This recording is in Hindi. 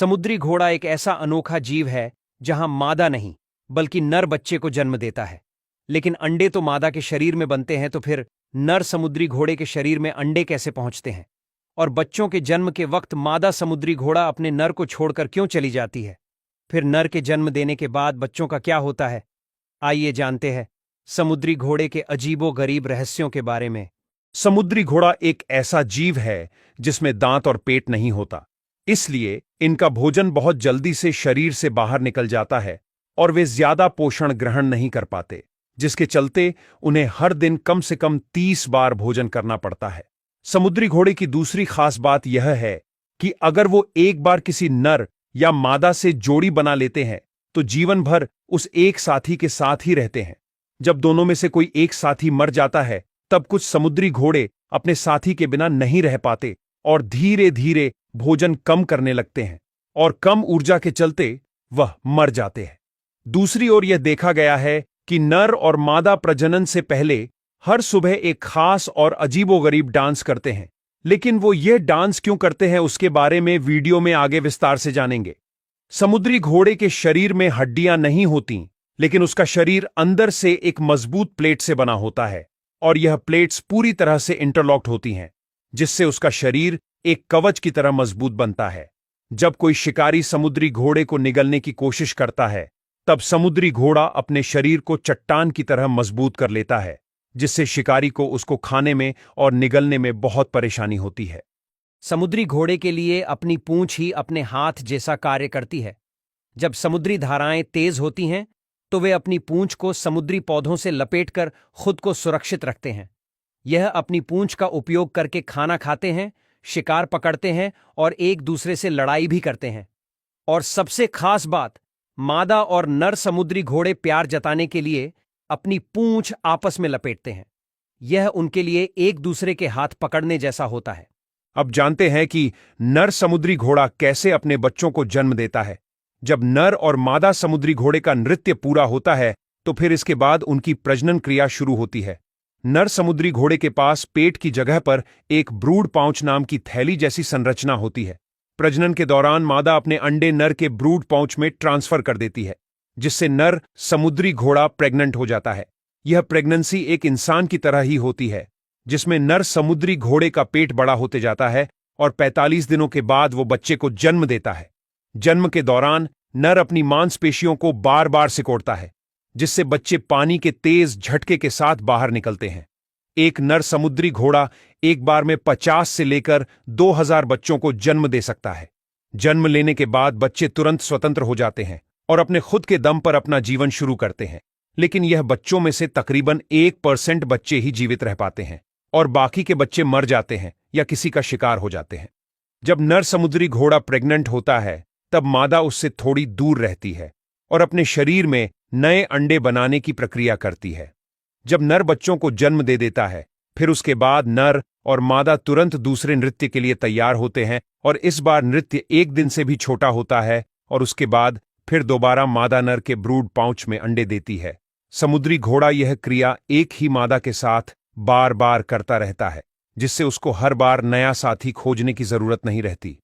समुद्री घोड़ा एक ऐसा अनोखा जीव है जहां मादा नहीं बल्कि नर बच्चे को जन्म देता है। लेकिन अंडे तो मादा के शरीर में बनते हैं, तो फिर नर समुद्री घोड़े के शरीर में अंडे कैसे पहुंचते हैं? और बच्चों के जन्म के वक्त मादा समुद्री घोड़ा अपने नर को छोड़कर क्यों चली जाती है? फिर नर के जन्म देने के बाद बच्चों का क्या होता है? आइए जानते हैं समुद्री घोड़े के अजीबो-गरीब रहस्यों के बारे में। समुद्री घोड़ा एक ऐसा जीव है जिसमें दांत और पेट नहीं होता, इसलिए इनका भोजन बहुत जल्दी से शरीर से बाहर निकल जाता है और वे ज्यादा पोषण ग्रहण नहीं कर पाते, जिसके चलते उन्हें हर दिन कम से कम 30 बार भोजन करना पड़ता है। समुद्री घोड़े की दूसरी खास बात यह है कि अगर वो एक बार किसी नर या मादा से जोड़ी बना लेते हैं तो जीवन भर उस एक साथी के साथ ही रहते हैं। जब दोनों में से कोई एक साथी मर जाता है तब कुछ समुद्री घोड़े अपने साथी के बिना नहीं रह पाते और धीरे धीरे भोजन कम करने लगते हैं और कम ऊर्जा के चलते वह मर जाते हैं। दूसरी ओर यह देखा गया है कि नर और मादा प्रजनन से पहले हर सुबह एक खास और अजीबोगरीब डांस करते हैं, लेकिन वो यह डांस क्यों करते हैं उसके बारे में वीडियो में आगे विस्तार से जानेंगे। समुद्री घोड़े के शरीर में हड्डियां नहीं होती, लेकिन उसका शरीर अंदर से एक मजबूत प्लेट से बना होता है और यह प्लेट्स पूरी तरह से इंटरलॉक्ड होती हैं, जिससे उसका शरीर एक कवच की तरह मजबूत बनता है। जब कोई शिकारी समुद्री घोड़े को निगलने की कोशिश करता है तब समुद्री घोड़ा अपने शरीर को चट्टान की तरह मजबूत कर लेता है, जिससे शिकारी को उसको खाने में और निगलने में बहुत परेशानी होती है। समुद्री घोड़े के लिए अपनी पूंछ ही अपने हाथ जैसा कार्य करती है। जब समुद्री धाराएं तेज होती हैं तो वे अपनी पूंछ को समुद्री पौधों से लपेटकर खुद को सुरक्षित रखते हैं। यह अपनी पूंछ का उपयोग करके खाना खाते हैं, शिकार पकड़ते हैं और एक दूसरे से लड़ाई भी करते हैं। और सबसे खास बात, मादा और नर समुद्री घोड़े प्यार जताने के लिए अपनी पूंछ आपस में लपेटते हैं। यह उनके लिए एक दूसरे के हाथ पकड़ने जैसा होता है। अब जानते हैं कि नर समुद्री घोड़ा कैसे अपने बच्चों को जन्म देता है। जब नर और मादा समुद्री घोड़े का नृत्य पूरा होता है तो फिर इसके बाद उनकी प्रजनन क्रिया शुरू होती है। नर समुद्री घोड़े के पास पेट की जगह पर एक ब्रूड पाउच नाम की थैली जैसी संरचना होती है। प्रजनन के दौरान मादा अपने अंडे नर के ब्रूड पाउच में ट्रांसफर कर देती है, जिससे नर समुद्री घोड़ा प्रेग्नेंट हो जाता है। यह प्रेगनेंसी एक इंसान की तरह ही होती है, जिसमें नर समुद्री घोड़े का पेट बड़ा होते जाता है और 45 दिनों के बाद वो बच्चे को जन्म देता है। जन्म के दौरान नर अपनी मांसपेशियों को बार बार सिकोड़ता है, जिससे बच्चे पानी के तेज झटके के साथ बाहर निकलते हैं। एक नर समुद्री घोड़ा एक बार में 50 से लेकर 2000 बच्चों को जन्म दे सकता है। जन्म लेने के बाद बच्चे तुरंत स्वतंत्र हो जाते हैं और अपने खुद के दम पर अपना जीवन शुरू करते हैं, लेकिन यह बच्चों में से तकरीबन 1% बच्चे ही जीवित रह पाते हैं और बाकी के बच्चे मर जाते हैं या किसी का शिकार हो जाते हैं। जब नर समुद्री घोड़ा प्रेग्नेंट होता है तब मादा उससे थोड़ी दूर रहती है और अपने शरीर में नए अंडे बनाने की प्रक्रिया करती है। जब नर बच्चों को जन्म दे देता है फिर उसके बाद नर और मादा तुरंत दूसरे नृत्य के लिए तैयार होते हैं और इस बार नृत्य एक दिन से भी छोटा होता है और उसके बाद फिर दोबारा मादा नर के ब्रूड पाउच में अंडे देती है। समुद्री घोड़ा यह क्रिया एक ही मादा के साथ बार बार करता रहता है, जिससे उसको हर बार नया साथी खोजने की जरूरत नहीं रहती।